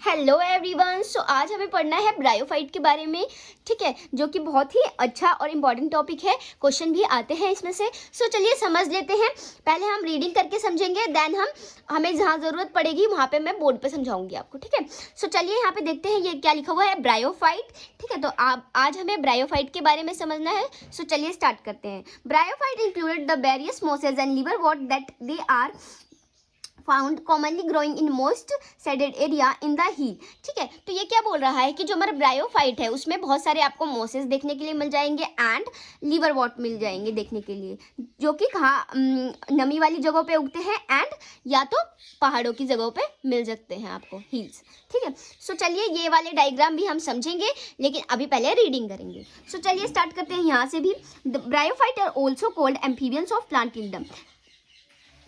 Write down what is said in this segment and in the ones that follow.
Hello everyone. सो आज हमें पढ़ना है ब्रायोफाइट के बारे में, ठीक है, जो कि बहुत ही अच्छा और इम्पॉर्टेंट टॉपिक है। क्वेश्चन भी आते हैं इसमें से। सो चलिए समझ लेते हैं। पहले हम रीडिंग करके समझेंगे, देन हमें जहाँ ज़रूरत पड़ेगी वहाँ पे मैं बोर्ड पे समझाऊंगी आपको, ठीक है। सो चलिए यहाँ पे देखते हैं ये क्या लिखा हुआ है, ब्रायोफाइट, ठीक है। तो आज हमें ब्रायोफाइट के बारे में समझना है। सो चलिए स्टार्ट करते हैं। Bryophyte included the various mosses and liverwort that they are found commonly growing in most shaded area in the hill, ठीक है। तो ये क्या बोल रहा है कि जो हमारा ब्रायोफाइट है उसमें बहुत सारे आपको मोसेस देखने के लिए मिल जाएंगे एंड लिवरवॉट मिल जाएंगे देखने के लिए, जो कि कहाँ नमी वाली जगहों पे उगते हैं एंड या तो पहाड़ों की जगहों पे मिल सकते हैं आपको, हिल्स, ठीक है। सो चलिए ये वाले डायग्राम भी हम समझेंगे, लेकिन अभी पहले रीडिंग करेंगे। सो चलिए स्टार्ट करते हैं यहाँ से भी। Bryophyte are also called amphibians of plant kingdom.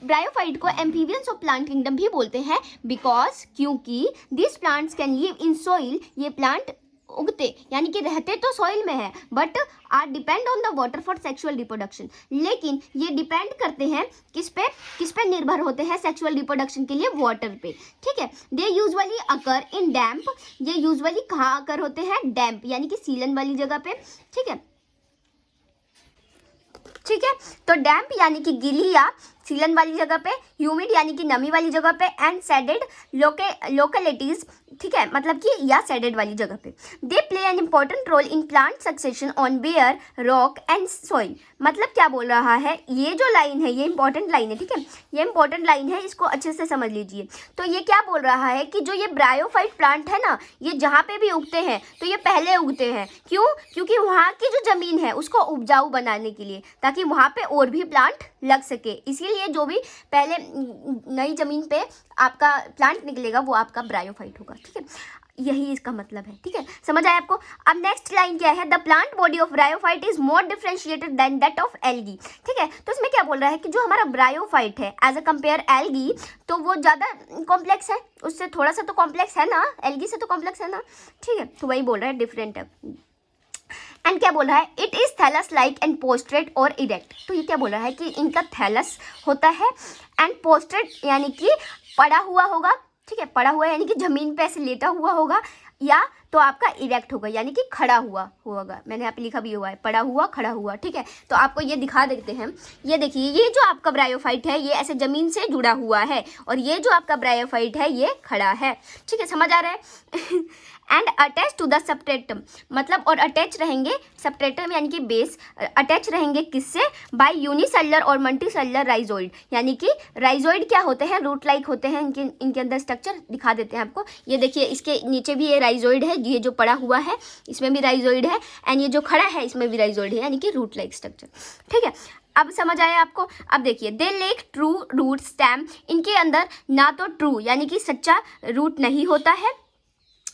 Bryophyte को एम्फीबियंस ऑफ प्लांट किंगडम भी बोलते हैं बिकॉज क्योंकि this plants can live in soil, ये प्लांट उगते यानी कि रहते तो सॉइल में है but are depend on the water for sexual reproduction, लेकिन ये डिपेंड करते हैं किस पे निर्भर होते हैं सेक्सुअल रिप्रोडक्शन के लिए, वाटर पे, ठीक है। दे यूजुअली अकर इन डैम्प, ये यूजुअली कहाँ अकर होते हैं, डैम्प यानी कि सीलन वाली जगह पे, ठीक है, ठीक है। तो डैम्प यानी कि गीली या सीलन वाली जगह पे, ह्यूमिड यानी कि नमी वाली जगह पे, एंड सेडेड लोकेलिटीज, ठीक है, मतलब कि या सेडेड वाली जगह पे। They play an important role in plant succession on bare rock and soil. मतलब क्या बोल रहा है, ये जो लाइन है ये इंपॉर्टेंट लाइन है, ठीक है, ये इंपॉर्टेंट लाइन है, इसको अच्छे से समझ लीजिए। तो ये क्या बोल रहा है कि जो ये ब्रायोफाइट प्लांट है ना, ये जहाँ पे भी उगते हैं तो ये पहले उगते हैं, क्यों, क्योंकि वहाँ की जो ज़मीन है उसको उपजाऊ बनाने के लिए, ताकि वहाँ पे और भी प्लांट लग सके। इसीलिए जो भी पहले नई ज़मीन पे आपका प्लांट निकलेगा वो आपका ब्रायोफाइट होगा, ठीक है। यही इसका मतलब है, ठीक है, समझ आया आपको। अब नेक्स्ट लाइन क्या है, the plant body of bryophyte is more differentiated than that of algae, ठीक है। तो इसमें क्या बोल रहा है कि जो हमारा ब्रायोफाइट है एज अ कंपेयर एल्गी, तो वो ज़्यादा कॉम्प्लेक्स है, उससे थोड़ा सा तो कॉम्प्लेक्स है ना, एल्गी से तो कॉम्प्लेक्स है ना, ठीक है। तो वही बोल रहा है, डिफरेंट है। एंड क्या बोल रहा है, it is thallus like and prostrate और इरेक्ट। तो ये क्या बोल रहा है कि इनका थैलस होता है एंड पोस्ट्रेट यानी कि पड़ा हुआ होगा, ठीक है, पड़ा हुआ यानी कि जमीन पे ऐसे लेटा हुआ होगा, या तो आपका इरेक्ट होगा यानी कि खड़ा हुआ होगा। मैंने यहाँ पे लिखा भी हुआ है पड़ा हुआ, खड़ा हुआ, ठीक है। तो आपको ये दिखा देते हैं, ये देखिए, ये जो आपका ब्रायोफाइट है ये ऐसे जमीन से जुड़ा हुआ है और ये जो आपका ब्रायोफाइट है ये खड़ा है, ठीक है, समझ आ रहा है। And attach to the substratum, मतलब और अटैच रहेंगे, सबस्ट्रेटम यानी कि बेस, अटैच रहेंगे किससे, बाय यूनिसेलुलर और मल्टीसेलुलर राइजोइड, यानी कि राइजोइड क्या होते हैं, रूट लाइक होते हैं, इनके अंदर स्ट्रक्चर दिखा देते हैं आपको। ये देखिए, इसके नीचे भी ये राइजोइड है, ये जो पड़ा हुआ है इसमें भी राइजोइड है, एंड ये जो खड़ा है इसमें भी राइजोइड है, यानी कि रूट लाइक स्ट्रक्चर, ठीक है। अब समझ आया आपको। अब देखिए, दे लेक ट्रू रूट स्टेम, इनके अंदर ना तो ट्रू यानी कि सच्चा रूट नहीं होता है,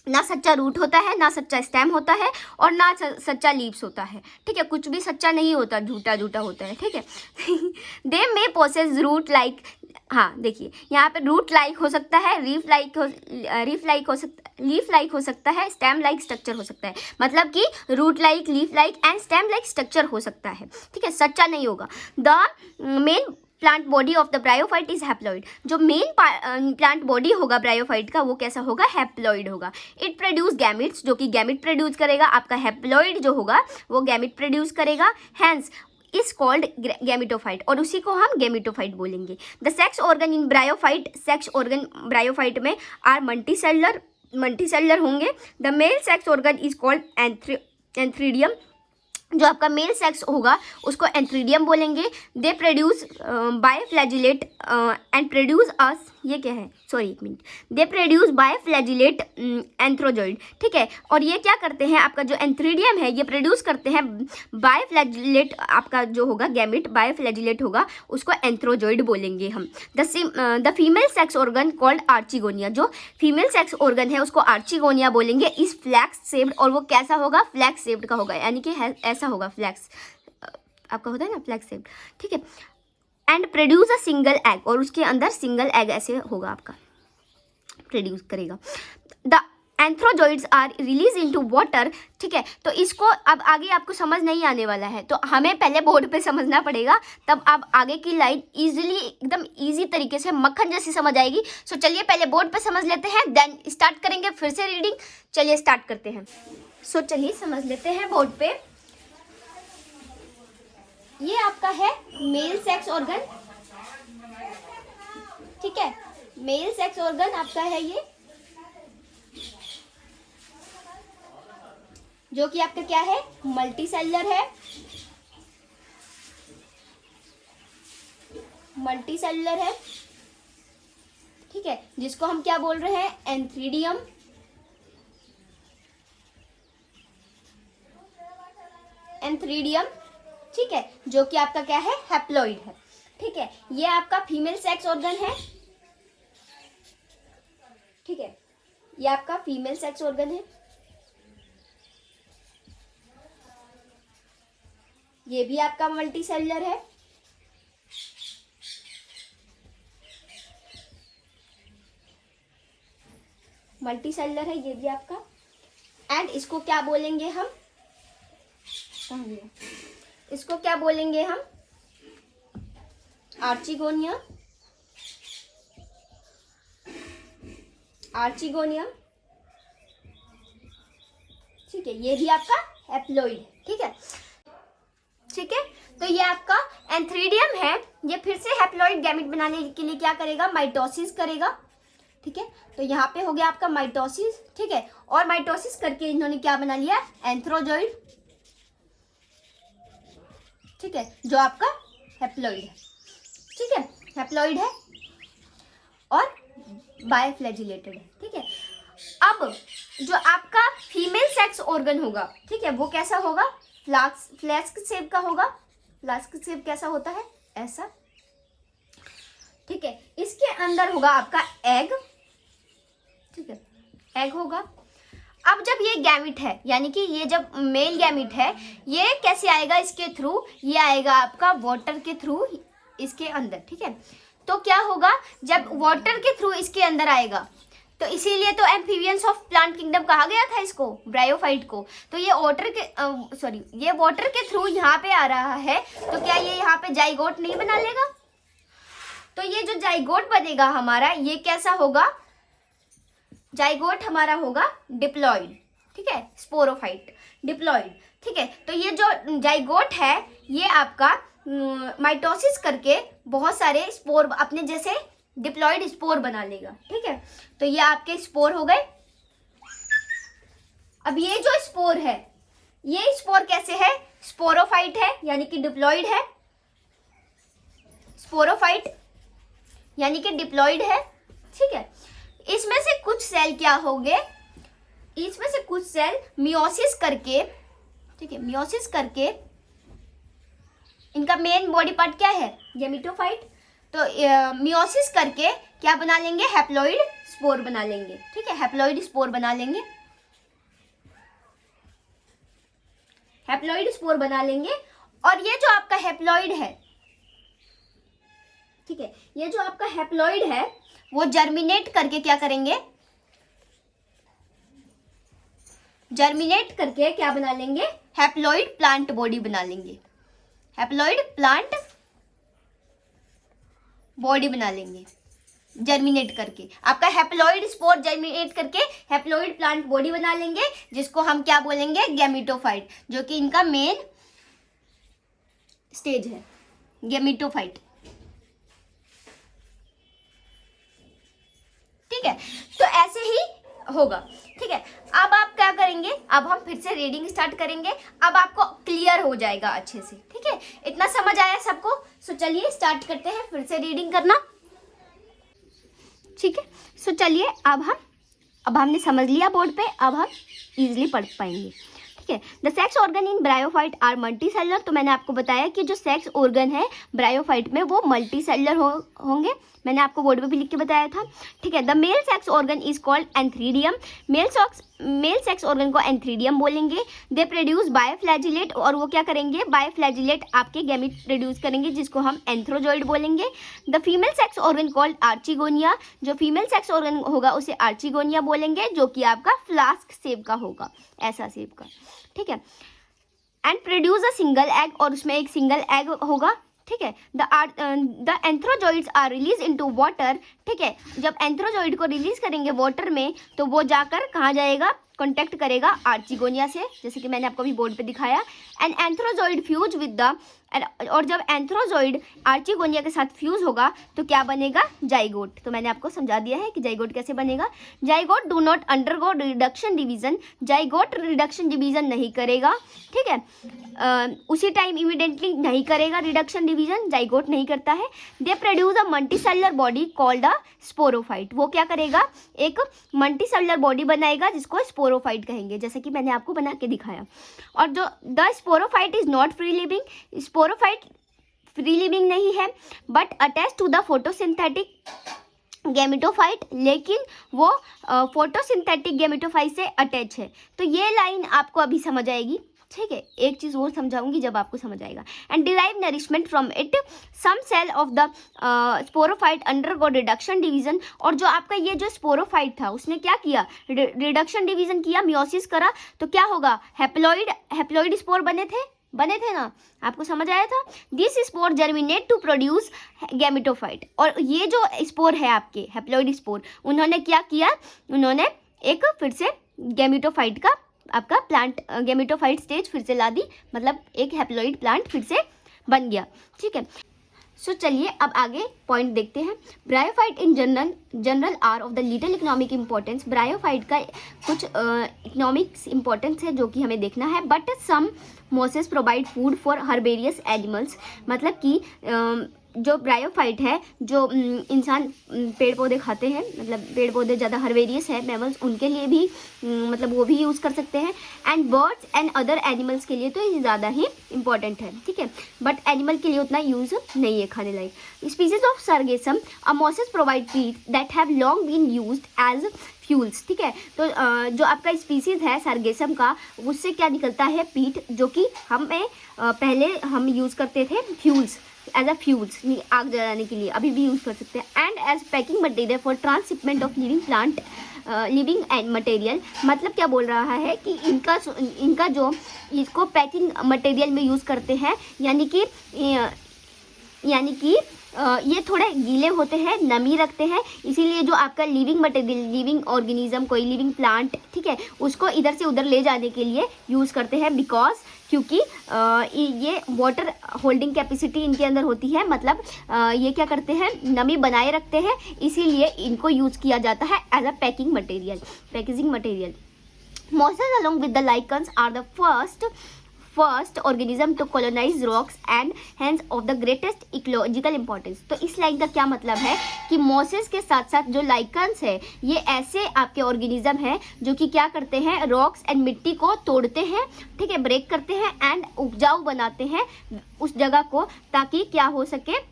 ना सच्चा रूट होता है, ना सच्चा स्टेम होता है, और ना सच्चा लीव्स होता है, ठीक है, कुछ भी सच्चा नहीं होता, झूठा झूठा होता है, ठीक है। दे मे पोसेस रूट लाइक, हाँ देखिए यहाँ पे रूट लाइक हो सकता है, लीफ लाइक हो सकता है, स्टेम लाइक स्ट्रक्चर हो सकता है, मतलब कि root like, leaf like and stem like structure हो सकता है, ठीक है, सच्चा नहीं होगा। The main plant body of the bryophyte is haploid, जो मेन प्लांट बॉडी होगा ब्रायोफाइट का वो कैसा होगा, हैप्लॉइड होगा। इट प्रोड्यूस गैमिट्स, जो कि गैमिट प्रोड्यूस करेगा, आपका हैप्लॉइड जो होगा वो गैमिट प्रोड्यूस करेगा, हैंस इज कॉल्ड गैमिटोफाइट, और उसी को हम गैमिटोफाइट बोलेंगे। The sex organ in bryophyte, sex organ bryophyte में आर मल्टीसेलुलर होंगे। The male sex organ is called antheridium, जो आपका मेल सेक्स होगा उसको एंथ्रीडियम बोलेंगे। दे प्रोड्यूस बायफ्लैजिलेट एंड प्रोड्यूस अस, ये क्या है, सॉरी एक मिनट, दे प्रोड्यूस बायफ्लैजिलेट एंथ्रोजॉइड, ठीक है। और ये क्या करते हैं, आपका जो एंथ्रीडियम है ये प्रोड्यूस करते हैं बायफ्लैजिलेट, आपका जो होगा गैमिट बायफ्लैजिलेट होगा उसको एंथ्रोजॉइड बोलेंगे हम। The female sex organ called archegonia, जो फीमेल सेक्स ऑर्गन है उसको आर्चिगोनिया बोलेंगे। इस फ्लैक्स शेप्ड, और वो कैसा होगा, फ्लैक्स शेप्ड का होगा, यानी कि ऐसा होगा, फ्लैक्स आपका होता है ना फ्लैक्स शेप्ड, ठीक है। And produce a single egg, और उसके अंदर सिंगल एग ऐसे होगा आपका, प्रोड्यूस करेगा। The antherozoids are release into water, ठीक है। तो इसको अब आगे आपको समझ नहीं आने वाला है, तो हमें पहले बोर्ड पे समझना पड़ेगा, तब आप आगे की लाइन इजीली एकदम इजी तरीके से मक्खन जैसी समझ आएगी। सो चलिए पहले बोर्ड पे समझ लेते हैं, देन स्टार्ट करेंगे फिर से रीडिंग। चलिए स्टार्ट करते हैं। सो चलिए समझ लेते हैं बोर्ड पे। ये आपका है मेल सेक्स ऑर्गन, ठीक है। मेल सेक्स ऑर्गन आपका है ये, जो कि आपका क्या है, मल्टीसेलुलर है, मल्टीसेलुलर है, ठीक है। जिसको हम क्या बोल रहे हैं, एंथ्रीडियम, एंथ्रीडियम, ठीक है। जो कि आपका क्या है, हैप्लॉइड है, ठीक है। ये आपका फीमेल सेक्स ऑर्गन है, ठीक है। ये आपका फीमेल सेक्स ऑर्गन है। ये भी आपका मल्टीसेलुलर है, मल्टीसेलुलर है ये भी आपका। एंड इसको क्या बोलेंगे हम, इसको क्या बोलेंगे हम, आर्चिगोनिया, आर्चिगोनियम, ठीक है। ये भी आपका हैप्लॉइड है, ठीक है, ठीक है। तो ये आपका एंथ्रीडियम है, ये फिर से हैप्लॉइड गैमेट बनाने के लिए क्या करेगा, माइटोसिस करेगा, ठीक है। तो यहाँ पे हो गया आपका माइटोसिस, ठीक है। और माइटोसिस करके इन्होंने क्या बना लिया, एंथ्रोजॉइड, ठीक है, जो आपका हैप्लॉइड है, ठीक है, हैप्लॉइड है और बायफ्लैजिलेटेड है, ठीक है। अब जो आपका फीमेल सेक्स ऑर्गन होगा, ठीक है, वो कैसा होगा, फ्लास्क शेप का होगा। फ्लास्क शेप कैसा होता है, ऐसा, ठीक है। इसके अंदर होगा आपका एग, ठीक है, एग होगा। अब जब ये गैमिट है, यानी कि ये जब मेल गैमिट है, ये कैसे आएगा, इसके थ्रू, ये आएगा आपका वाटर के थ्रू इसके अंदर, ठीक है। तो क्या होगा, जब वाटर के थ्रू इसके अंदर आएगा, तो इसीलिए तो एम्फीबियंस ऑफ प्लांट किंगडम कहा गया था इसको, ब्रायोफाइट को। तो ये ये वाटर के थ्रू यहाँ पे आ रहा है, तो क्या ये यहाँ पे जाइगोट नहीं बना लेगा। तो ये जो जाइगोट बनेगा हमारा, ये कैसा होगा, जाइगोट हमारा होगा डिप्लॉइड, ठीक है, स्पोरोफाइट, डिप्लॉइड, ठीक है। तो ये जो जाइगोट है, ये आपका माइटोसिस करके बहुत सारे स्पोर अपने जैसे डिप्लॉइड स्पोर बना लेगा, ठीक है। तो ये आपके स्पोर हो गए। अब ये जो स्पोर है, ये स्पोर कैसे है, स्पोरोफाइट है, यानी कि डिप्लॉइड है, स्पोरोफाइट यानी कि डिप्लॉइड है, ठीक है। इसमें से कुछ सेल क्या होंगे, इसमें से कुछ सेल मियोसिस करके, ठीक है, मियोसिस करके, इनका मेन बॉडी पार्ट क्या है, गैमेटोफाइट। तो मियोसिस करके क्या बना लेंगे, हैप्लॉइड स्पोर बना लेंगे, ठीक है, हैप्लॉइड स्पोर बना लेंगे, हैप्लॉइड स्पोर बना लेंगे। और ये जो आपका हैप्लॉइड है, ठीक है, ये जो आपका हैप्लॉइड है, वो जर्मिनेट करके क्या करेंगे, जर्मिनेट करके क्या बना लेंगे, हैप्लॉइड प्लांट बॉडी बना लेंगे, हैप्लॉइड प्लांट बॉडी बना लेंगे, जर्मिनेट करके। आपका हैप्लॉइड स्पोर जर्मिनेट करके हैप्लॉइड प्लांट बॉडी बना लेंगे, जिसको हम क्या बोलेंगे, गैमेटोफाइट, जो कि इनका मेन स्टेज है, गैमेटोफाइट, ठीक है। तो ऐसे ही होगा, ठीक है। अब आप क्या करेंगे, अब हम फिर से रीडिंग स्टार्ट करेंगे, अब आपको क्लियर हो जाएगा अच्छे से, ठीक है। इतना समझ आया सबको। सो चलिए स्टार्ट करते हैं फिर से रीडिंग करना, ठीक है। सो चलिए अब हमने समझ लिया बोर्ड पे, अब हम इजीली पढ़ पाएंगे, ठीक है। The sex organ in bryophyte are multicellular, तो मैंने आपको बताया कि जो सेक्स ऑर्गन है ब्रायोफाइट में वो मल्टी सेलुलर होंगे, मैंने आपको बोर्ड पे भी लिख के बताया था, ठीक है। The male sex organ is called antheridium, male sex organ को एंथ्रीडियम बोलेंगे। दे प्रोड्यूस बायोफ्लैजिलेट, और वो क्या करेंगे, बायोफ्लैजिलेट आपके गैमीट प्रोड्यूस करेंगे जिसको हम एंथ्रोजॉइड बोलेंगे। The female sex organ called archegonia, जो फीमेल सेक्स ऑर्गन होगा उसे आर्चिगोनिया बोलेंगे, जो कि आपका फ्लास्क शेप का होगा, ऐसा शेप का, ठीक है। And produce a single egg, और उसमें एक सिंगल एग होगा, ठीक है। The antherozoids are release into water, ठीक है। जब एंथ्रोजॉइड को रिलीज करेंगे वाटर में तो वो जाकर कहाँ जाएगा, कॉन्टेक्ट करेगा आर्चिगोनिया से, जैसे कि मैंने आपको अभी बोर्ड पे दिखाया। And antherozoid fuse with the, और जब एंथ्रोजॉइड आर्चिगोनिया के साथ फ्यूज होगा तो क्या बनेगा, जाइगोट। तो मैंने आपको समझा दिया है कि जाइगोट कैसे बनेगा। Zygote do not undergo reduction division, zygote reduction division नहीं करेगा, ठीक है। उसी टाइम इमीडिएटली नहीं करेगा रिडक्शन डिवीजन, जाइगोट नहीं करता है। They produce a multicellular body called a sporophyte, वो क्या करेगा, एक मल्टीसेलुलर बॉडी बनाएगा जिसको स्पोरोफाइट कहेंगे, जैसे कि मैंने आपको बना के दिखाया। और जो the sporophyte is not free living, sporophyte free living नहीं है, but attach to the photosynthetic gametophyte, लेकिन वो फोटोसिंथेटिक गैमेटोफाइट से अटैच है। तो ये लाइन आपको अभी समझ आएगी, ठीक है। एक चीज़ और समझाऊंगी जब आपको समझ आएगा। And derive nourishment from it, some cell of the sporophyte undergo reduction division, और जो आपका ये जो स्पोरोफाइट था उसने क्या किया, रिडक्शन डिवीजन किया, मियोसिस करा, तो क्या होगा, हैप्लॉइड स्पोर बने थे ना, आपको समझ आया था। This spore germinate to produce gametophyte, और ये जो स्पोर है आपके हैप्लॉइड स्पोर, उन्होंने क्या किया, उन्होंने एक फिर से गैमेटोफाइट का आपका प्लांट, गैमेटोफाइट स्टेज फिर से ला दी, मतलब एक हैप्लॉइड प्लांट फिर से बन गया, ठीक है। सो चलिए अब आगे पॉइंट देखते हैं। Bryophyte in general R of the little economic importance, bryophyte का कुछ इकोनॉमिक्स इम्पोर्टेंस है जो कि हमें देखना है। But some mosses provide food for herbaceous animals, मतलब कि जो ब्रायोफाइट है, जो इंसान पेड़ पौधे खाते हैं, मतलब पेड़ पौधे ज़्यादा हर्बेरियस है मैमल्स, उनके लिए भी मतलब वो भी यूज़ कर सकते हैं। And birds and other animals के लिए तो ये ज़्यादा ही इंपॉर्टेंट है, ठीक है। बट एनिमल के लिए उतना यूज़ नहीं है खाने लायक। Species of sargassum, a mosses provide peat that have long been used as fuels, ठीक है। तो जो आपका स्पीसीज है सर्गेसम का, उससे क्या निकलता है, पीट, जो कि हमें पहले हम यूज़ करते थे फ्यूल्स, एज अ फ्यूल्स, आग जलाने के लिए, अभी भी यूज़ कर सकते हैं। And as packing material for transshipment of living plant, living and material, मतलब क्या बोल रहा है कि इनका जो इसको पैकिंग मटेरियल में यूज़ करते हैं, यानी कि ये थोड़े गीले होते हैं, नमी रखते हैं, इसीलिए जो आपका लिविंग मटेरियल, लिविंग ऑर्गेनिज्म, कोई लिविंग प्लांट, ठीक है, उसको इधर से उधर ले जाने के लिए यूज़ करते हैं। बिकॉज क्योंकि ये वाटर होल्डिंग कैपेसिटी इनके अंदर होती है, मतलब ये क्या करते हैं, नमी बनाए रखते हैं, इसीलिए इनको यूज़ किया जाता है as a packing material. Mosses along with the lichens are the first organism to colonize rocks and hence of the greatest ecological importance। तो इस लाइन का क्या मतलब है कि मॉसेस के साथ साथ जो लाइकन्स है, ये ऐसे आपके ऑर्गेनिज्म है जो कि क्या करते हैं, रॉक्स एंड मिट्टी को तोड़ते हैं, ठीक है, ब्रेक करते हैं एंड उपजाऊ बनाते हैं उस जगह को, ताकि क्या हो सके,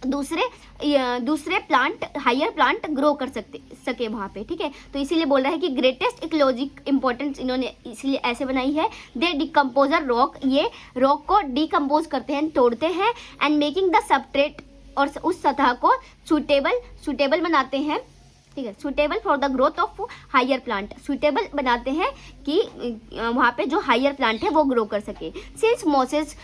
दूसरे प्लांट, हायर प्लांट ग्रो कर सके वहाँ पे, ठीक है। तो इसीलिए बोल रहा है कि ग्रेटेस्ट इकोलॉजिक इंपॉर्टेंस इन्होंने इसलिए ऐसे बनाई है। दे डिकम्पोजर रॉक, ये रॉक को डिकम्पोज करते हैं, तोड़ते हैं, एंड मेकिंग द सबस्ट्रेट, और उस सतह को सूटेबल बनाते हैं, ठीक है, suitable for the growth of higher plant, suitable बनाते हैं कि वहाँ पे जो हायर प्लांट है वो ग्रो कर सके। Since mosses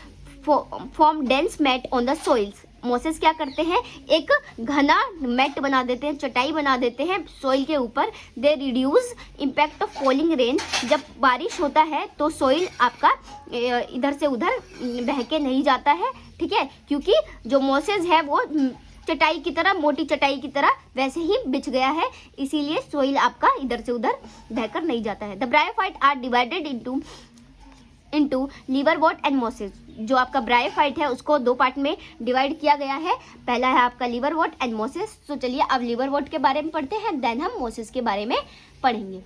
form dense mat on the soils, mosses क्या करते हैं, एक घना मैट बना देते हैं, चटाई बना देते हैं सोइल के ऊपर। They reduce impact of falling rain, जब बारिश होता है तो सोइल आपका इधर से उधर बह के नहीं जाता है, ठीक है, क्योंकि जो मोसेस है वो चटाई की तरह, मोटी चटाई की तरह वैसे ही बिछ गया है, इसीलिए सोइल आपका इधर से उधर बहकर नहीं जाता है। The bryophyte are divided into liverwort and mosses, जो आपका ब्रायोफाइट है उसको दो पार्ट में डिवाइड किया गया है। पहला है आपका लिवरवॉट एंड मोसेस। तो चलिए अब लिवरवॉट के बारे में पढ़ते हैं, देन हम मोसेस के बारे में पढ़ेंगे।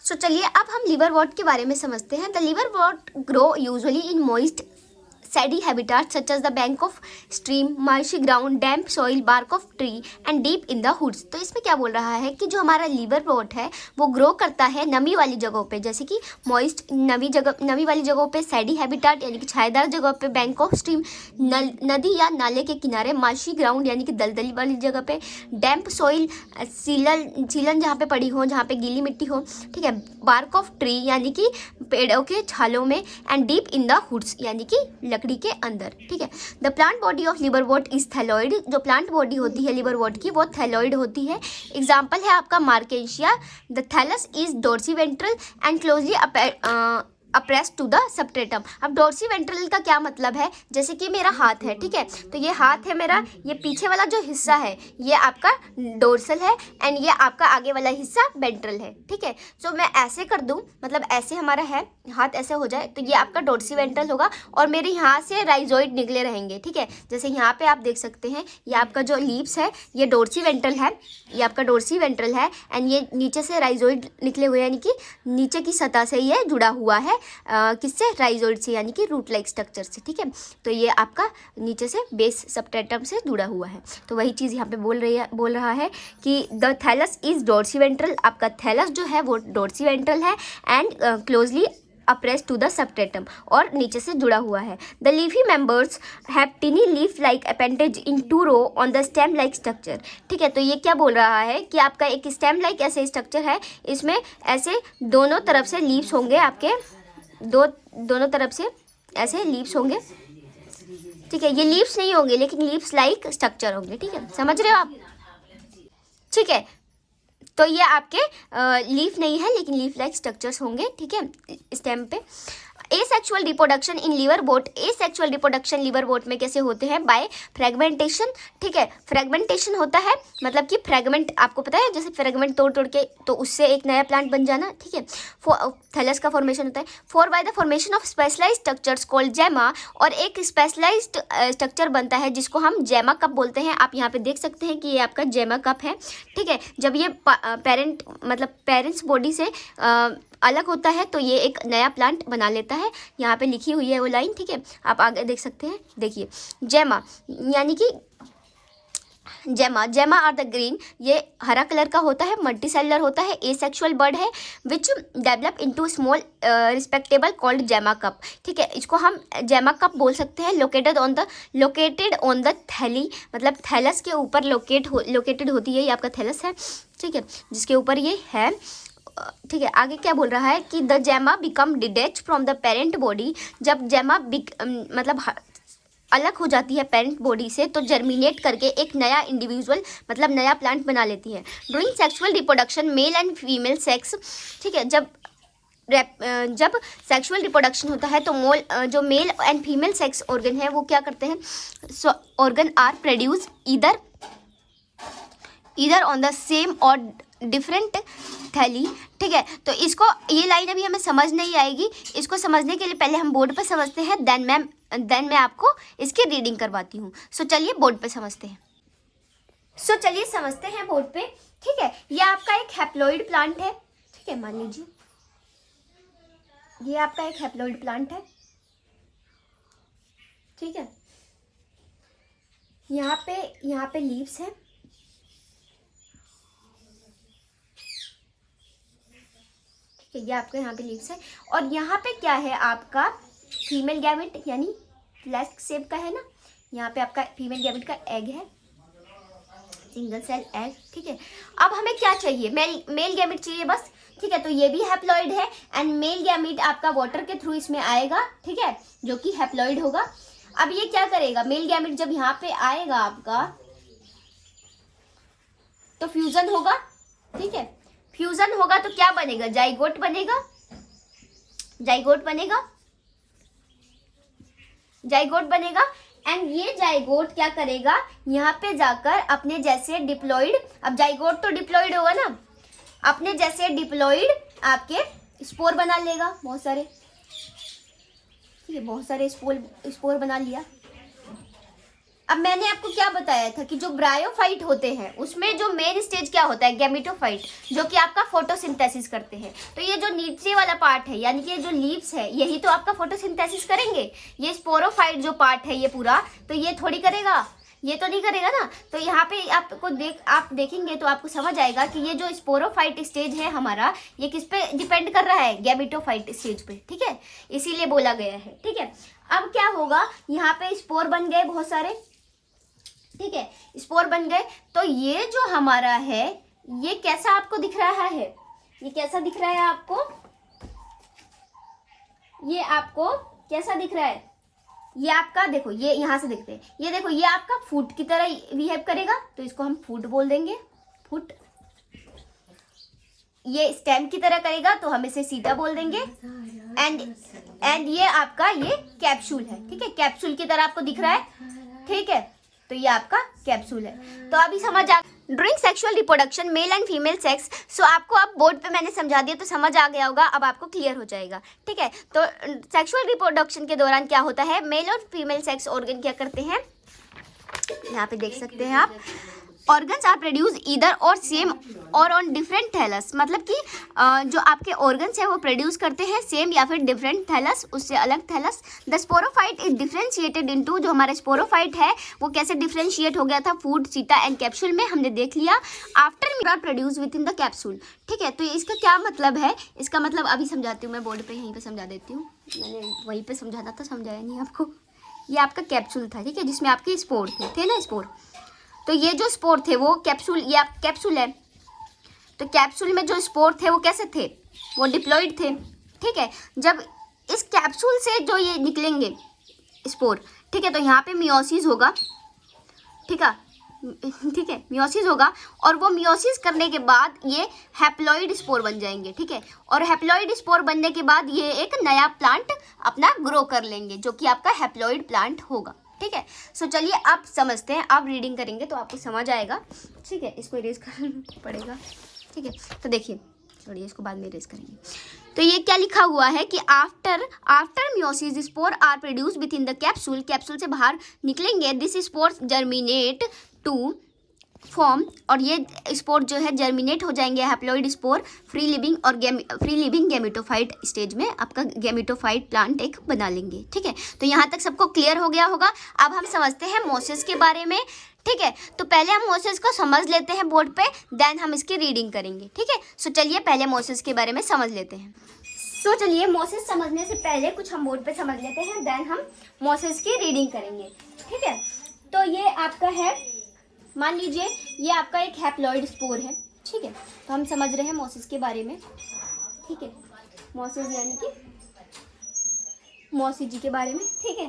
चलिए अब हम लिवरवॉर्ट के बारे में समझते हैं। The liverwort grow usually in moist shady habitat such as the bank of stream, marshy ground, damp soil, bark of tree and deep in the woods. तो इसमें क्या बोल रहा है कि जो हमारा लिवरवॉर्ट है वो ग्रो करता है नमी वाली जगहों पे, जैसे कि मॉइस्ट नमी वाली जगहों पे, सैडी हैबिटाट यानी कि छायादार जगह पे, बैंक ऑफ स्ट्रीम नदी या नाले के किनारे, मार्शी ग्राउंड यानी कि दलदली वाली जगह पे, डैम्प सॉइल सीलन जहाँ पे पड़ी हो, जहाँ पे गीली मिट्टी हो, ठीक है, बार्क ऑफ ट्री यानी कि पेड़ों के छालों में, and deep in the woods यानी कि लकड़ी के अंदर, ठीक है। The plant body of liverwort is thalloid. जो प्लांट बॉडी होती है लिवरवॉर्ट की वो थैलॉइड होती है। एग्जाम्पल है आपका मार्केशिया। The thallus is dorsiventral and closely appressed to the substratum. अब डोर्सी वेंट्रल का क्या मतलब है, जैसे कि मेरा हाथ है, ठीक है, तो ये हाथ है मेरा, ये पीछे वाला जो हिस्सा है ये आपका डोर्सल है एंड ये आपका आगे वाला हिस्सा वेंट्रल है, ठीक है। सो मैं ऐसे कर दूं, मतलब ऐसे हमारा है, हाथ ऐसे हो जाए तो ये आपका डोर्सी वेंट्रल होगा और मेरे यहाँ से राइजोइड निकले रहेंगे, ठीक है। जैसे यहाँ पे आप देख सकते हैं ये आपका जो लीव्स है ये डोर्सी वेंट्रल है, ये आपका डोर्सी वेंट्रल है एंड ये नीचे से राइजोइड निकले हुए यानी कि नीचे की सतह से ये जुड़ा हुआ है किससे, राइजोइड से यानी कि रूट लाइक स्ट्रक्चर से, ठीक है। तो ये आपका नीचे से बेस सबस्ट्रेटम से जुड़ा हुआ है। तो वही चीज़ यहाँ पे बोल रहा है कि the thallus is dorsiventral. आपका थैलस जो है वो डोर्सी वेंट्रल है and closely appressed to the substratum और नीचे से जुड़ा हुआ है। The leafy members have tiny leaf like appendages in two row on the stem like structure, ठीक है। तो ये क्या बोल रहा है कि आपका एक स्टेम लाइक ऐसे स्ट्रक्चर है, इसमें ऐसे दोनों तरफ से लीव्स होंगे आपके, दोनों तरफ से ऐसे लीव्स होंगे, ठीक है। ये लीव्स नहीं होंगे लेकिन लीव्स लाइक स्ट्रक्चर होंगे, ठीक है, समझ रहे हो आप, ठीक है। तो ये आपके लीफ नहीं है लेकिन लीफ लाइक स्ट्रक्चर्स होंगे, ठीक है, स्टेम पे। Asexual reproduction in liverwort. Asexual reproduction liverwort में कैसे होते हैं, बाय फ्रेगमेंटेशन, ठीक है। फ्रेगमेंटेशन होता है मतलब कि फ्रेगमेंट, आपको पता है जैसे फ्रेगमेंट तोड़ तोड़ के तो उससे एक नया प्लांट बन जाना, ठीक है। थैलस का फॉर्मेशन होता है। For by the formation of specialised structures called gemma, और एक स्पेशलाइज्ड स्ट्रक्चर बनता है जिसको हम जेमा कप बोलते हैं। आप यहाँ पे देख सकते हैं कि ये आपका जेमा कप है, ठीक है। जब ये पेरेंट्स बॉडी से अलग होता है तो ये एक नया प्लांट बना लेता है। यहाँ पे लिखी हुई है वो लाइन, ठीक है, आप आगे देख सकते हैं, देखिए जेमा यानी कि जेमा आर द ग्रीन, ये हरा कलर का होता है, मल्टी सेलुलर होता है, एसेक्सुअल बर्ड है which develop into small respectable called जेमा कप, ठीक है। इसको हम जेमा कप बोल सकते हैं। लोकेटेड ऑन द थैली, मतलब थैलस के ऊपर लोकेटेड होती है, ये आपका थैलस है, ठीक है, जिसके ऊपर ये है, ठीक है। आगे क्या बोल रहा है कि द जेमा become detach from the parent body. जब जेमा मतलब अलग हो जाती है पेरेंट बॉडी से तो जर्मिनेट करके एक नया इंडिविजुअल मतलब नया प्लांट बना लेती है। During sexual reproduction male and female sex, ठीक है, जब सेक्सुअल रिप्रोडक्शन होता है तो जो male and female sex organ है वो क्या करते हैं, organ are produce either on the same और डिफरेंट थैली, ठीक है। तो इसको ये लाइन अभी हमें समझ नहीं आएगी, इसको समझने के लिए पहले हम बोर्ड पे समझते हैं, देन मैं आपको इसकी रीडिंग करवाती हूँ। सो चलिए बोर्ड पे समझते हैं। चलिए समझते हैं बोर्ड पे, ठीक है। ये आपका एक हैप्लॉइड प्लांट है, ठीक है, मान लीजिए ये आपका एक हैप्लॉइड प्लांट है, ठीक है। यहाँ पे लीव्स है, ये आपके यहाँ पे लीव्स है, और यहाँ पे क्या है आपका फीमेल गैमेट यानी फ्लैस्क शेप का है ना, यहाँ पे आपका फीमेल गैमेट का एग है, सिंगल सेल एग, ठीक है। अब हमें क्या चाहिए, मेल गैमेट चाहिए बस, ठीक है। तो ये भी हैप्लॉइड है एंड मेल गैमेट आपका वाटर के थ्रू इसमें आएगा, ठीक है, जो कि हैप्लॉइड होगा। अब ये क्या करेगा, मेल गैमेट जब यहाँ पे आएगा आपका तो फ्यूजन होगा, ठीक है। फ्यूजन होगा तो क्या बनेगा, जाइगोट बनेगा, एंड ये जाइगोट क्या करेगा, यहाँ पे जाकर अपने जैसे डिप्लॉइड, अब जाइगोट तो डिप्लॉइड होगा ना, अपने जैसे डिप्लॉइड आपके स्पोर बना लेगा, बहुत सारे, ठीक है, बहुत सारे स्पोर बना लिया। अब मैंने आपको क्या बताया था कि जो ब्रायोफाइट होते हैं उसमें जो मेन स्टेज क्या होता है, गैमेटोफाइट, जो कि आपका फोटोसिंथेसिस करते हैं। तो ये जो नीचे वाला पार्ट है यानी कि जो लीव्स है यही तो आपका फोटोसिंथेसिस करेंगे। ये स्पोरोफाइट जो पार्ट है ये पूरा तो ये थोड़ी करेगा, ये तो नहीं करेगा ना। तो यहाँ पे आप देखेंगे तो आपको समझ आएगा कि ये जो स्पोरोफाइट स्टेज है हमारा ये किस पे डिपेंड कर रहा है, गैमेटोफाइट स्टेज पे, ठीक है, इसीलिए बोला गया है। ठीक है, अब क्या होगा, यहाँ पे स्पोर बन गए बहुत सारे, ठीक है, स्पोर बन गए। तो ये जो हमारा है ये कैसा आपको दिख रहा है, ये कैसा दिख रहा है आपको, ये आपको कैसा दिख रहा है, ये आपका देखो, ये यहां से देखते हैं, ये देखो ये आपका फुट की तरह बिहेव करेगा तो इसको हम फुट बोल देंगे, फुट। ये स्टेम की तरह करेगा तो हम इसे सीटा बोल देंगे। एंड ये आपका ये कैप्सूल है, ठीक है, कैप्सूल की तरह आपको दिख रहा है, ठीक है, तो ये आपका कैप्सूल है। तो अभी समझ आ, during sexual reproduction male and female sex, so आपको अब बोर्ड पे मैंने समझा दिया तो समझ आ गया होगा, अब आपको क्लियर हो जाएगा। ठीक है, तो सेक्सुअल रिप्रोडक्शन के दौरान क्या होता है, मेल और फीमेल सेक्स ऑर्गन क्या करते हैं, यहाँ पे देख सकते हैं आप, ऑर्गन्स आर प्रोड्यूस ईदर और सेम और ऑन डिफरेंट थैलस, मतलब कि जो आपके ऑर्गन्स हैं वो प्रोड्यूस करते हैं सेम या फिर डिफरेंट थैलस, उससे अलग thallus. The sporophyte is differentiated into, जो हमारा स्पोरोफाइट है वो कैसे डिफरेंशिएट हो गया था, फूड, सीटा एंड कैप्सूल में, हमने देख लिया। After are produce within the capsule. ठीक है, तो इसका क्या मतलब है, इसका मतलब अभी समझाती हूँ मैं, बोर्ड पर यहीं पर समझा देती हूँ, मैंने वहीं पर समझाना था, समझाया नहीं आपको। ये आपका कैप्सूल था, ठीक है, जिसमें आपके स्पोर थे ना, स्पोर। तो ये जो स्पोर थे वो कैप्सूल, ये आप कैप्सूल है, तो कैप्सूल में जो स्पोर थे वो कैसे थे, वो डिप्लॉइड थे। ठीक है, जब इस कैप्सूल से जो ये निकलेंगे स्पोर, ठीक है, तो यहाँ पे मियोसिस होगा, ठीक है, ठीक है, मियोसिस होगा, और वो मियोसिस करने के बाद ये हैप्लॉइड स्पोर बन जाएंगे। ठीक है, और हैप्लॉइड स्पोर बनने के बाद ये एक नया प्लांट अपना ग्रो कर लेंगे जो कि आपका हैप्लॉइड प्लांट होगा। ठीक है, सो चलिए आप समझते हैं, आप रीडिंग करेंगे तो आपको समझ आएगा। ठीक है, इसको इरेज करना पड़ेगा। ठीक है, तो देखिए, छोड़िए इसको, बाद में इरेज करेंगे। तो ये क्या लिखा हुआ है कि after meiosis spore are produce within the capsule, capsule से बाहर निकलेंगे, this spore germinate to form, और ये स्पोर जो है जर्मिनेट हो जाएंगे haploid spore, free living gametophyte stage में आपका गैमेटोफाइट प्लांट एक बना लेंगे। ठीक है, तो यहाँ तक सबको क्लियर हो गया होगा। अब हम समझते हैं मोसेस के बारे में। ठीक है, तो पहले हम मोसेस को समझ लेते हैं बोर्ड पे, देन हम इसकी रीडिंग करेंगे। ठीक है, सो चलिए पहले मोसेस के बारे में समझ लेते हैं। सो चलिए मोसेस समझने से पहले कुछ हम बोर्ड पे समझ लेते हैं, देन हम मोसेस की रीडिंग करेंगे। ठीक है, तो ये आपका है, मान लीजिए ये आपका एक हैप्लॉइड स्पोर है। ठीक है, तो हम समझ रहे हैं मोसेस के बारे में। ठीक है, मोसेस यानी कि मौसी जी के बारे में। ठीक है,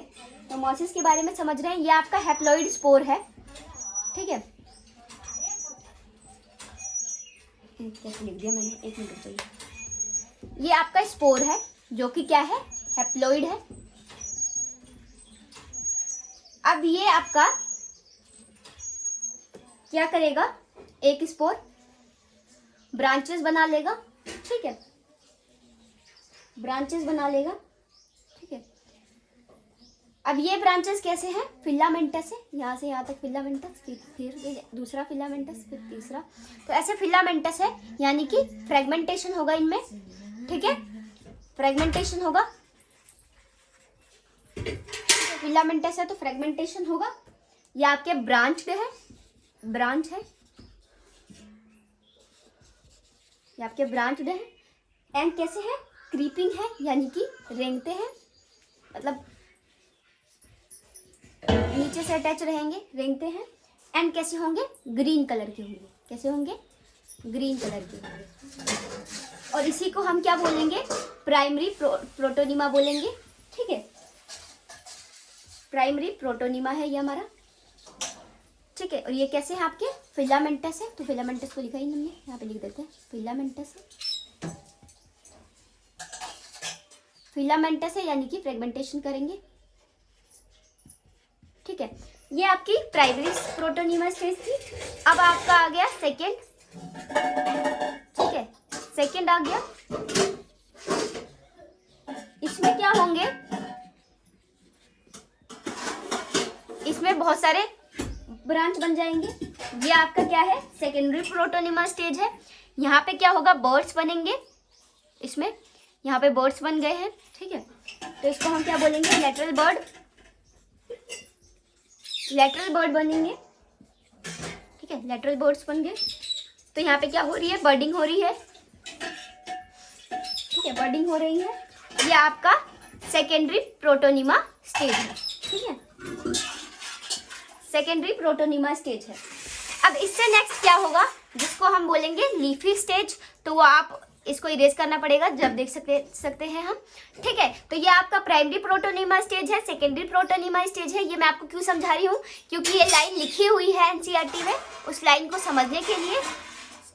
तो मोसेस के बारे में समझ रहे हैं, ये आपका हैप्लॉइड स्पोर है। ठीक है, कैसे लिख दिया मैंने, एक मिनट चाहिए। ये आपका स्पोर है जो कि क्या है, हैप्लॉइड है। अब ये आपका क्या करेगा, एक स्पोर ब्रांचेस बना लेगा। ठीक है, ब्रांचेस बना लेगा। ठीक है, अब ये ब्रांचेस कैसे हैं, फिलामेंटस है, यहाँ से यहाँ तक फिलामेंटस, फिर दूसरा फिलामेंटस, फिर तीसरा, तो ऐसे फिलामेंटस है, यानी कि फ्रेगमेंटेशन होगा इनमें। ठीक है, फ्रेगमेंटेशन होगा, फिलामेंटस है तो फ्रेगमेंटेशन होगा। ये आपके ब्रांच है, ब्रांच है, ये आपके ब्रांच है। एंड कैसे है, क्रीपिंग है, यानी कि रेंगते हैं, मतलब नीचे से अटैच रहेंगे, रेंगते हैं। एंड कैसे होंगे, ग्रीन कलर के होंगे, कैसे होंगे, ग्रीन कलर के। और इसी को हम क्या बोलेंगे, प्राइमरी प्रोटोनिमा बोलेंगे। ठीक है, प्राइमरी प्रोटोनिमा है ये हमारा। ठीक है, और ये कैसे है आपके, फिलामेंटस है, तो फिलामेंटस को लिखा ही नहीं है, यहाँ पे लिख देते हैं, फिलामेंटस है, फिलामेंटस है, यानी कि फ्रेगमेंटेशन करेंगे। ठीक है, ये आपकी प्राइमरी प्रोटोनिमा स्टेज थी। अब आपका आ गया सेकेंड। ठीक है, सेकेंड आ गया, इसमें क्या होंगे, इसमें बहुत सारे ब्रांच बन जाएंगे। ये आपका क्या है, सेकेंडरी प्रोटोनिमा स्टेज है। यहाँ पे क्या होगा, बर्ड्स बनेंगे इसमें, यहाँ पे बर्ड्स बन गए हैं, ठीक है। तो इसको हम क्या बोलेंगे, लेटरल बर्ड, लेटरल बर्ड बनेंगे, ठीक है, लेटरल बर्ड्स बन गए। तो यहाँ पे क्या हो रही है, बर्डिंग हो रही है, ठीक है, बर्डिंग हो रही है। ये आपका सेकेंडरी प्रोटोनिमा स्टेज है, ठीक है, सेकेंडरी प्रोटोनिमा स्टेज है। अब इससे नेक्स्ट क्या होगा, जिसको हम बोलेंगे लीफी स्टेज। तो वो आप इसको इरेज करना पड़ेगा जब देख सकते हैं हम, ठीक है। तो ये आपका प्राइमरी प्रोटोनिमा स्टेज है, सेकेंडरी प्रोटोनिमा स्टेज है। ये मैं आपको क्यों समझा रही हूँ, क्योंकि ये लाइन लिखी हुई है एनसीईआरटी में, उस लाइन को समझने के लिए,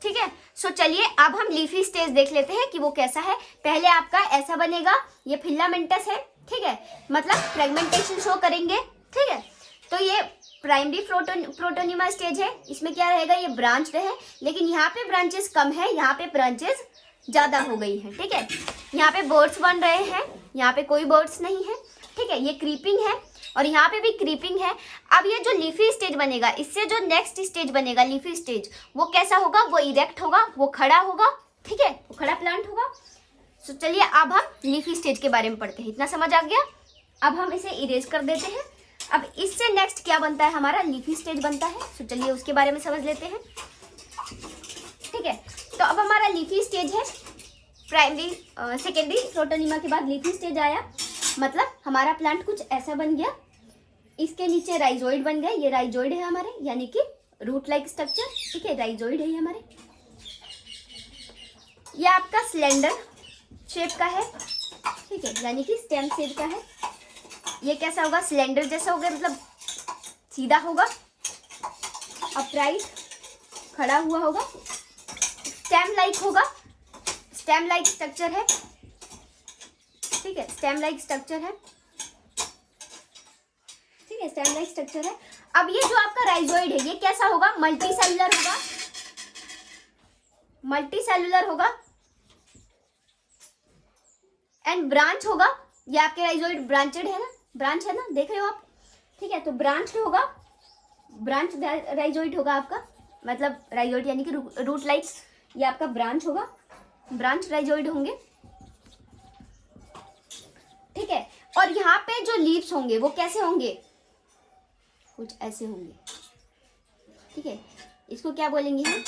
ठीक है। सो चलिए अब हम लीफी स्टेज देख लेते हैं कि वो कैसा है। पहले आपका ऐसा बनेगा, ये फिलामेंटस है, ठीक है, मतलब फ्रेगमेंटेशन शो करेंगे, ठीक है। तो ये प्राइमरी प्रोटोनिमा स्टेज है। इसमें क्या रहेगा, ये ब्रांच है, लेकिन यहाँ पे ब्रांचेस कम है, यहाँ पे ब्रांचेस ज़्यादा हो गई है, ठीक है। यहाँ पे बर्ड्स बन रहे हैं, यहाँ पे कोई बर्ड्स नहीं है, ठीक है। ये क्रीपिंग है और यहाँ पे भी क्रीपिंग है। अब ये जो लीफी स्टेज बनेगा, इससे जो नेक्स्ट स्टेज बनेगा लीफी स्टेज, वो कैसा होगा, वो इरेक्ट होगा, वो खड़ा होगा, ठीक है, वो खड़ा प्लांट होगा। सो चलिए अब हम लीफी स्टेज के बारे में पढ़ते हैं। इतना समझ आ गया, अब हम इसे इरेज कर देते हैं। अब इससे नेक्स्ट क्या बनता है, हमारा लीफी स्टेज बनता है। सो चलिए उसके बारे में समझ लेते हैं, ठीक है। तो अब हमारा लीफी स्टेज है, प्राइमरी सेकेंडरी प्रोटोनिमा के बाद लीफी स्टेज आया, मतलब हमारा प्लांट कुछ ऐसा बन गया। इसके नीचे राइजोइड बन गए, ये राइजोइड है हमारे, यानी कि रूट लाइक स्ट्रक्चर, ठीक है, राइजोइड है ये हमारे। ये आपका सिलेंडर शेप का है, ठीक है, यानी कि स्टेम शेप का है। ये कैसा होगा, सिलेंडर जैसा होगा, मतलब सीधा होगा, अपराइट, खड़ा हुआ होगा, स्टेम लाइक होगा, स्टेम लाइक स्ट्रक्चर है, ठीक है, स्टेम लाइक स्ट्रक्चर है, ठीक है, स्टेम लाइक स्ट्रक्चर है। अब ये जो आपका राइजोइड है, ये कैसा होगा, मल्टी सेलुलर होगा, मल्टी सेलुलर होगा एंड ब्रांच होगा। ये आपके राइजोइड ब्रांचेड है ना, ब्रांच है ना, देख रहे हो आप, ठीक है। तो ब्रांच होगा, ब्रांच राइजोइड होगा आपका, मतलब राइजोइड यानी कि रूट लाइक, ये आपका ब्रांच होगा, ब्रांच राइजोइड होंगे, ठीक है। और यहाँ पे जो लीव्स होंगे वो कैसे होंगे, कुछ ऐसे होंगे, ठीक है। इसको क्या बोलेंगे हम,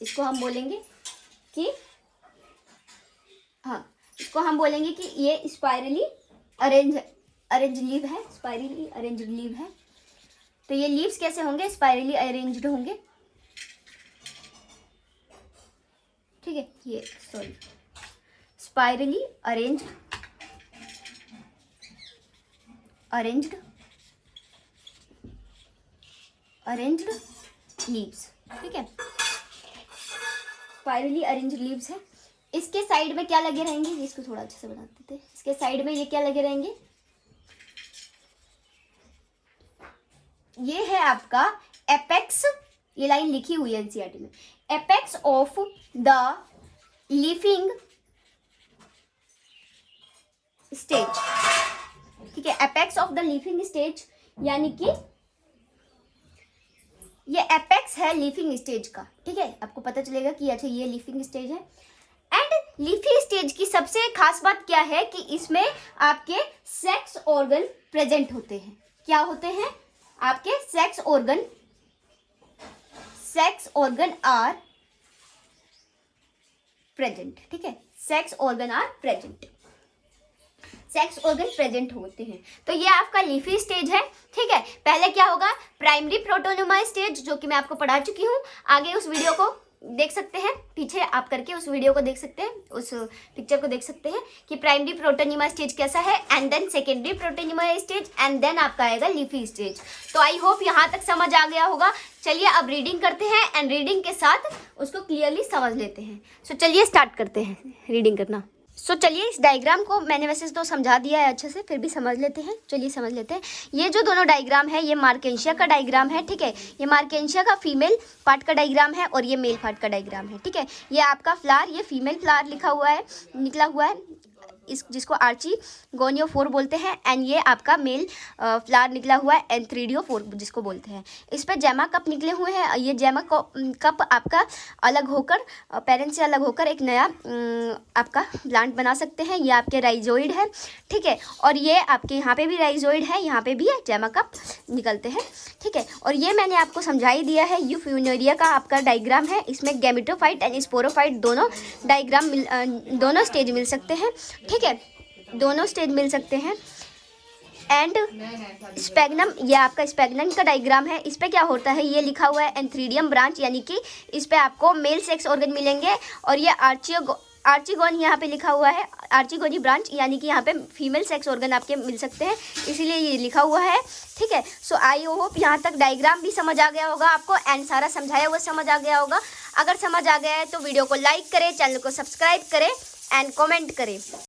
इसको हम बोलेंगे कि, हाँ, इसको हम बोलेंगे कि ये स्पाइरली अरेंज लीव है, स्पाइरली अरेंज लीव है। तो ये लीव्स कैसे होंगे, स्पाइरली अरेंज्ड होंगे, ठीक है। ये सॉरी, स्पाइरली अरेंज्ड लीव्स, ठीक है, स्पाइरली अरेंज्ड लीव्स है। इसके साइड में क्या लगे रहेंगे, इसको थोड़ा अच्छे से बना देते हैं। इसके साइड में ये क्या लगे रहेंगे, ये है आपका एपेक्स, ये लाइन लिखी हुई है एनसीईआरटी में, एपेक्स ऑफ द लीफिंग स्टेज, ठीक है, एपेक्स ऑफ द लीफिंग स्टेज, यानी कि ये एपेक्स है लीफिंग स्टेज का, ठीक है। आपको पता चलेगा कि अच्छा ये लीफिंग स्टेज है। एंड लीफी स्टेज की सबसे खास बात क्या है कि इसमें आपके सेक्स ऑर्गन प्रेजेंट होते हैं। क्या होते हैं, आपके सेक्स ऑर्गन आर प्रेजेंट, ठीक है, sex organ are present, sex organ present होते हैं। तो ये आपका लीफी स्टेज है, ठीक है। पहले क्या होगा, प्राइमरी प्रोटोनिमा स्टेज, जो कि मैं आपको पढ़ा चुकी हूँ। आगे उस वीडियो को देख सकते हैं, पीछे आप करके उस वीडियो को देख सकते हैं, उस पिक्चर को देख सकते हैं कि प्राइमरी प्रोटोनिमा स्टेज कैसा है, and then secondary protonema stage, and then आपका आएगा लीफी स्टेज। तो आई होप यहाँ तक समझ आ गया होगा। चलिए अब रीडिंग करते हैं एंड रीडिंग के साथ उसको क्लियरली समझ लेते हैं। सो चलिए स्टार्ट करते हैं रीडिंग करना। सो चलिए इस डायग्राम को मैंने वैसे तो समझा दिया है अच्छे से, फिर भी समझ लेते हैं। चलिए समझ लेते हैं। ये जो दोनों डायग्राम है, ये मार्केंशिया का डायग्राम है, ठीक है। ये मार्केंशिया का फीमेल पार्ट का डायग्राम है और ये मेल पार्ट का डायग्राम है, ठीक है। ये आपका फ्लावर, ये फीमेल फ्लावर लिखा हुआ है, निकला हुआ है। इस जिसको आर्चिगोनियोफोर बोलते हैं। एंड ये आपका मेल फ्लावर निकला हुआ है एंथ्रीडियोफोर जिसको बोलते हैं। इस पर जैमा कप निकले हुए हैं। ये जैमा कप आपका अलग होकर पेरेंट से अलग होकर एक नया आपका प्लांट बना सकते हैं। ये आपके राइजोइड है, ठीक है। और ये आपके यहाँ पे भी राइजोइड है, यहाँ पे भी है जैमा कप निकलते हैं, ठीक है। और ये मैंने आपको समझा ही दिया है। यूफोर्बिया का आपका डायग्राम है। इसमें गैमेटोफाइट एंड स्पोरोफाइट दोनों डायग्राम दोनों स्टेज मिल सकते हैं, ठीक है, दोनों स्टेज मिल सकते हैं। एंड स्पैग्नम, ये आपका स्पैग्नम का डायग्राम है। इस पे क्या होता है, ये लिखा हुआ है एंथ्रीडियम ब्रांच, यानी कि इस पे आपको मेल सेक्स ऑर्गन मिलेंगे। और ये आर्चिगोन यहाँ पे लिखा हुआ है, आर्चिगोनी ब्रांच, यानी कि यहाँ पे फीमेल सेक्स ऑर्गन आपके मिल सकते हैं, इसीलिए ये लिखा हुआ है, ठीक है। सो आई होप यहाँ तक डायग्राम भी समझ आ गया होगा आपको एंड सारा समझाया हुआ समझ आ गया होगा। अगर समझ आ गया है तो वीडियो को लाइक करें, चैनल को सब्सक्राइब करें एंड कमेंट करें।